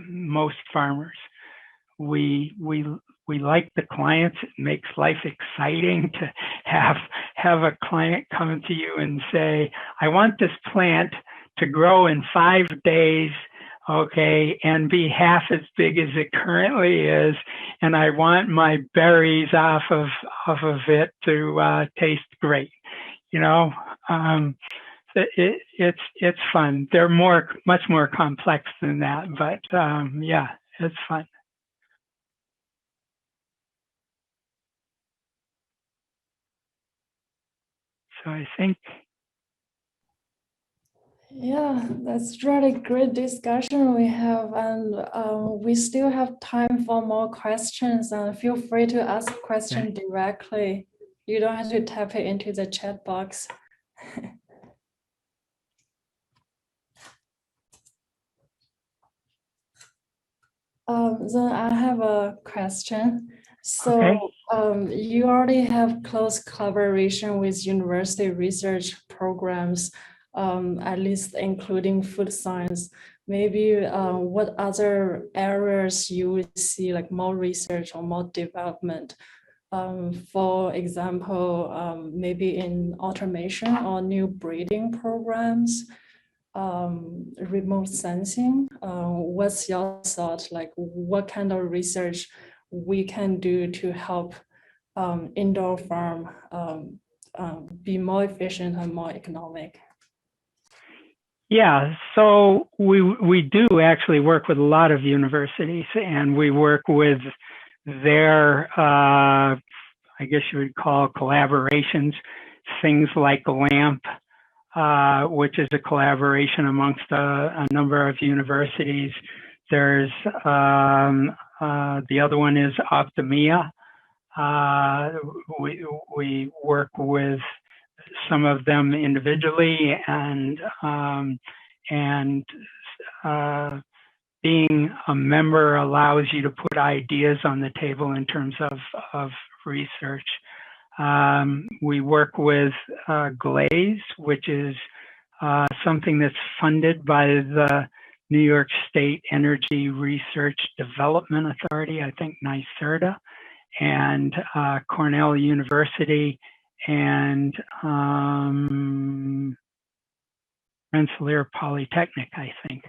most farmers. We like the clients. It makes life exciting to have a client come to you and say, I want this plant to grow in 5 days, okay, and be half as big as it currently is, and I want my berries off of it to taste great. You know, it's fun. They're much more complex than that, but yeah, it's fun. So I think. Yeah, that's really great discussion we have, and we still have time for more questions, and feel free to ask questions directly. You don't have to type it into the chat box. Then I have a question. So you already have close collaboration with university research programs, at least including food science. Maybe what other areas you would see like more research or more development? For example, maybe in automation or new breeding programs, remote sensing. What's your thought? Like, what kind of research we can do to help indoor farm be more efficient and more economic? Yeah, so we do actually work with a lot of universities, and we work with their, I guess you would call collaborations, things like LAMP, which is a collaboration amongst a number of universities. There's the other one is Optimia. We work with some of them individually, and being a member allows you to put ideas on the table in terms of research. We work with GLAZE, which is something that's funded by the New York State Energy Research Development Authority, I think NYSERDA, and Cornell University, and Rensselaer Polytechnic, I think.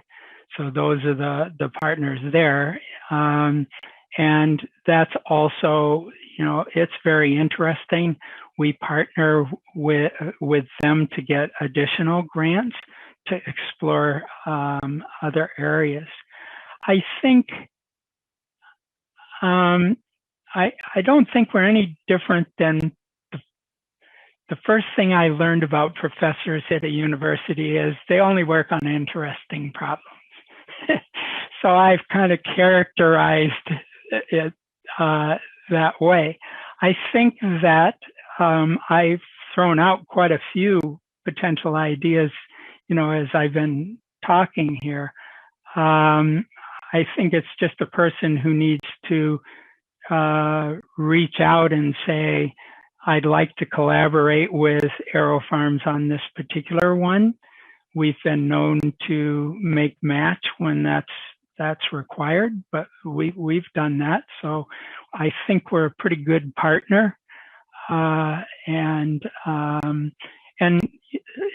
So those are the partners there. And that's also, you know, it's very interesting. We partner with them to get additional grants to explore other areas. I think, I don't think we're any different than the first thing I learned about professors at a university is they only work on interesting problems. So I've kind of characterized it that way. I think that I've thrown out quite a few potential ideas, you know, as I've been talking here. I think it's just a person who needs to reach out and say, I'd like to collaborate with AeroFarms on this particular one. We've been known to make match when that's required, but we've done that. So I think we're a pretty good partner, and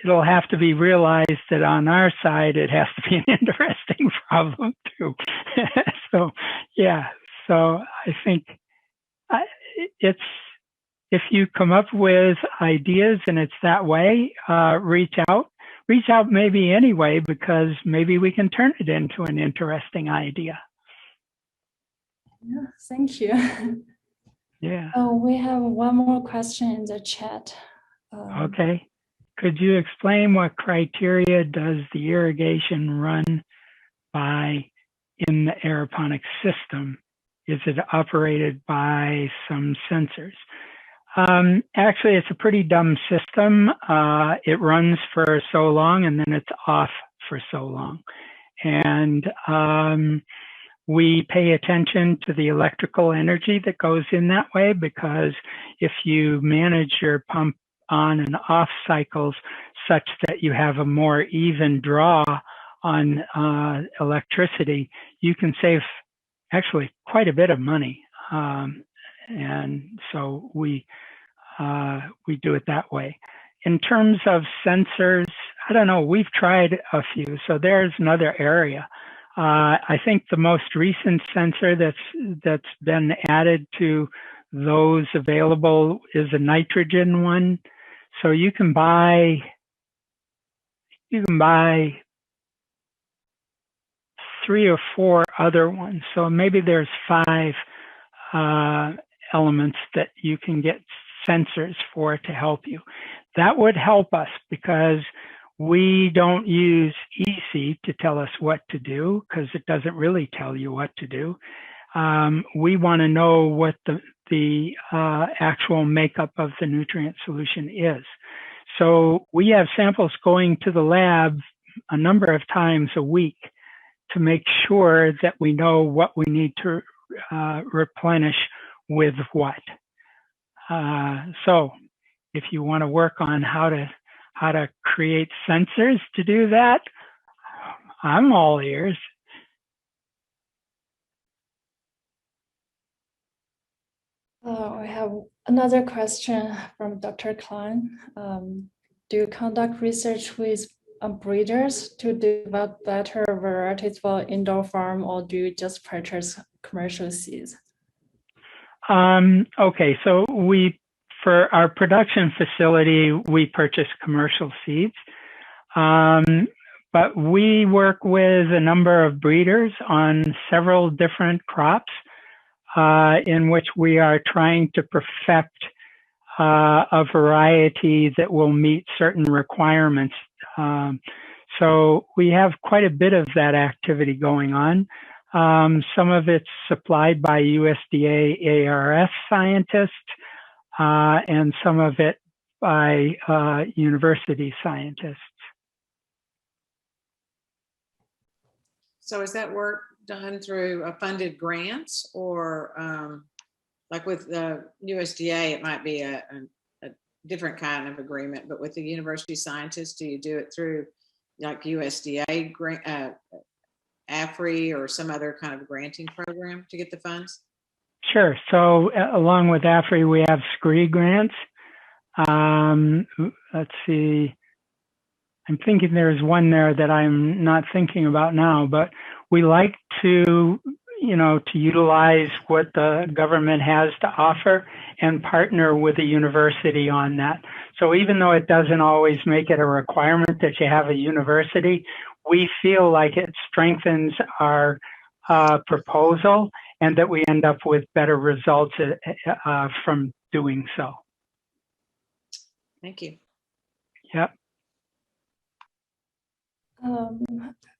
it'll have to be realized that on our side it has to be an interesting problem too. So yeah, so I think it's, if you come up with ideas and it's that way, reach out maybe anyway, because maybe we can turn it into an interesting idea. Yeah, thank you. Yeah. Oh, we have one more question in the chat. Okay. Could you explain what criteria does the irrigation run by in the aeroponics system? Is it operated by some sensors? Actually, it's a pretty dumb system. It runs for so long and then it's off for so long. And we pay attention to the electrical energy that goes in that way, because if you manage your pump on and off cycles such that you have a more even draw on electricity, you can save actually quite a bit of money. And so we do it that way. In terms of sensors, I don't know, we've tried a few, so there's another area. I think the most recent sensor that's been added to those available is a nitrogen one. So you can buy 3 or 4 other ones. So maybe there's 5 elements that you can get sensors for to help you. That would help us, because we don't use EC to tell us what to do, because it doesn't really tell you what to do. We want to know what the actual makeup of the nutrient solution is. So we have samples going to the lab a number of times a week to make sure that we know what we need to replenish with what. So if you want to work on how to create sensors to do that, I'm all ears. We have another question from Dr. Klein. Do you conduct research with breeders to develop better varieties for indoor farm, or do you just purchase commercial seeds? Okay, so for our production facility, we purchase commercial seeds. But we work with a number of breeders on several different crops in which we are trying to perfect a variety that will meet certain requirements. So we have quite a bit of that activity going on. Some of it's supplied by USDA ARS scientists, and some of it by university scientists. So is that work done through funded grants, or like with the USDA, it might be a different kind of agreement, but with the university scientists, do you do it through like USDA grant, AFRI, or some other kind of granting program to get the funds? Sure. So along with AFRI, we have SCREE grants. Let's see. I'm thinking there's one there that I'm not thinking about now, but we like to, to utilize what the government has to offer and partner with a university on that. So even though it doesn't always make it a requirement that you have a university, we feel like it strengthens our proposal and that we end up with better results from doing so. Thank you. Yep.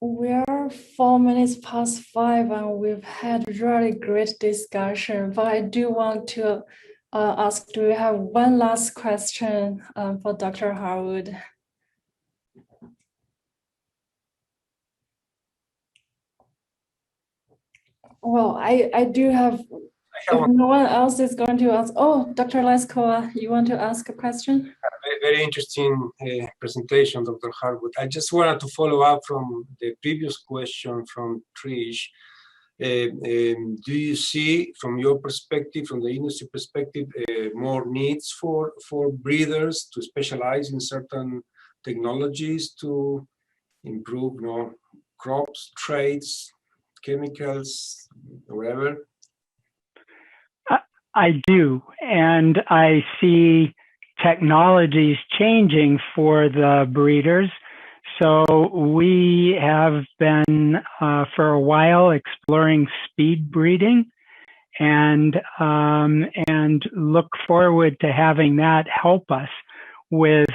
We are 4 minutes past 5 and we've had really great discussion, but I do want to ask, do we have one last question for Dr. Harwood? Well, I do have if no one else is going to ask, oh, Dr. Leskowa, you want to ask a question? Very interesting presentation, Dr. Harwood. I just wanted to follow up from the previous question from Trish. Do you see, from your perspective, from the industry perspective, more needs for breeders to specialize in certain technologies to improve, crops, traits, chemicals, whatever? I do, and I see technologies changing for the breeders. So we have been for a while exploring speed breeding, and look forward to having that help us with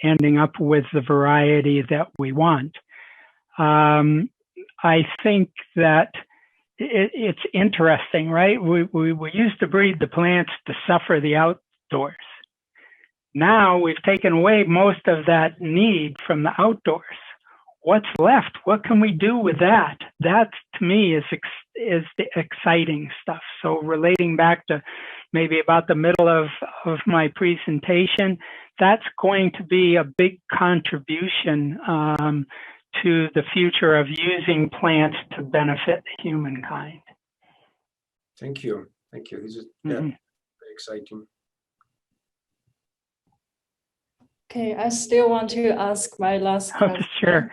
ending up with the variety that we want. I think that it's interesting, right? We used to breed the plants to suffer the outdoors. Now we've taken away most of that need from the outdoors. What's left? What can we do with that? That, to me, is the exciting stuff. So relating back to maybe about the middle of my presentation, that's going to be a big contribution to the future of using plants to benefit humankind. Thank you. Thank you. This is very exciting. Okay, I still want to ask my last question. Sure.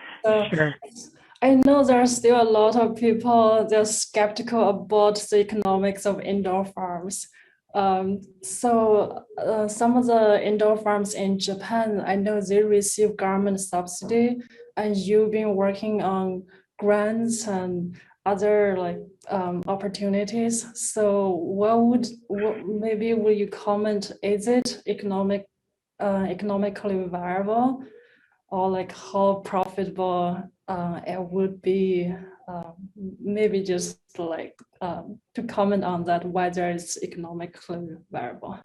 I know there are still a lot of people that are skeptical about the economics of indoor farms. Some of the indoor farms in Japan, I know they receive government subsidy, and you've been working on grants and other opportunities. So maybe will you comment, is it economically viable, or how profitable it would be? Maybe just to comment on that, whether it's economically viable.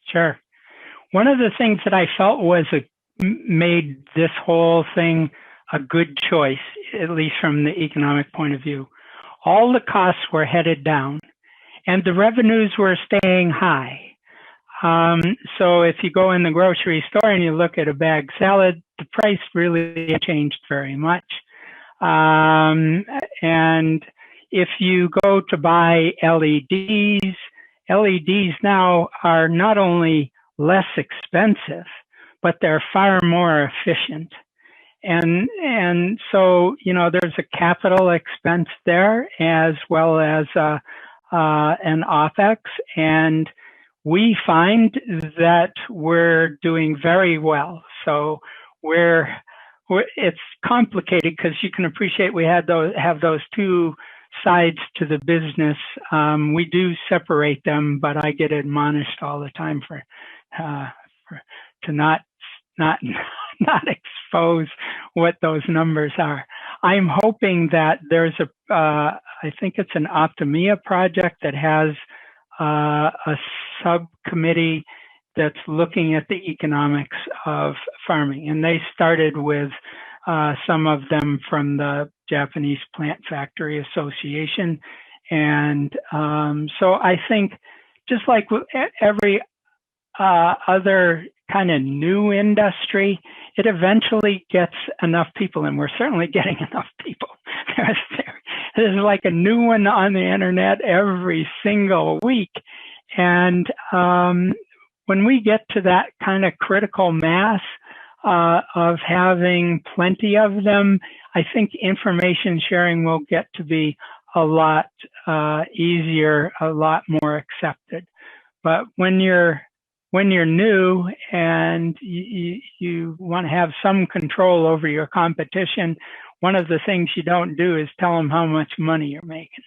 Sure. One of the things that I felt made this whole thing a good choice, at least from the economic point of view. All the costs were headed down and the revenues were staying high. So if you go in the grocery store and you look at a bag salad, the price really changed very much. And if you go to buy LEDs now are not only less expensive, but they're far more efficient. And so, there's a capital expense there as well as an OpEx. And we find that we're doing very well. So it's complicated because you can appreciate we have those two sides to the business. We do separate them, but I get admonished all the time to not expose what those numbers are. I'm hoping that there's I think it's an Optimia project that has a subcommittee that's looking at the economics of farming. And they started with some of them from the Japanese Plant Factory Association. And so I think just like every other kind of new industry, it eventually gets enough people, and we're certainly getting enough people. There's like a new one on the internet every single week. And when we get to that kind of critical mass of having plenty of them, I think information sharing will get to be a lot easier, a lot more accepted. But when you're new and you want to have some control over your competition, one of the things you don't do is tell them how much money you're making.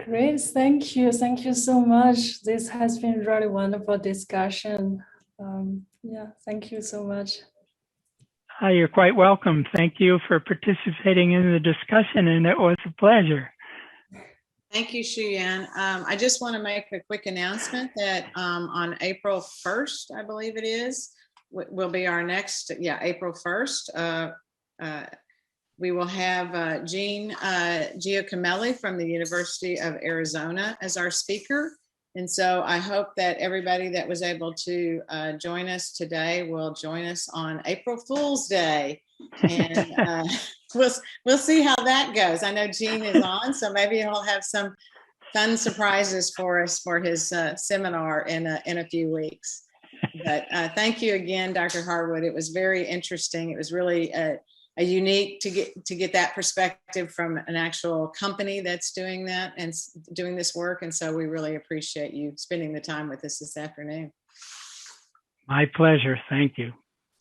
Great, thank you so much. This has been really wonderful discussion. Thank you so much. You're quite welcome. Thank you for participating in the discussion, and it was a pleasure. Thank you, Shuyan. I just want to make a quick announcement that on April 1st, I believe it is, will be our next, April 1st. we will have Jean Giacomelli from the University of Arizona as our speaker. And so I hope that everybody that was able to join us today will join us on April Fool's Day. And we'll see how that goes. I know Gene is on, so maybe he'll have some fun surprises for us for his seminar in a few weeks. But thank you again, Dr. Harwood. It was very interesting. It was really a unique to get that perspective from an actual company that's doing that and doing this work. And so we really appreciate you spending the time with us this afternoon. My pleasure. Thank you.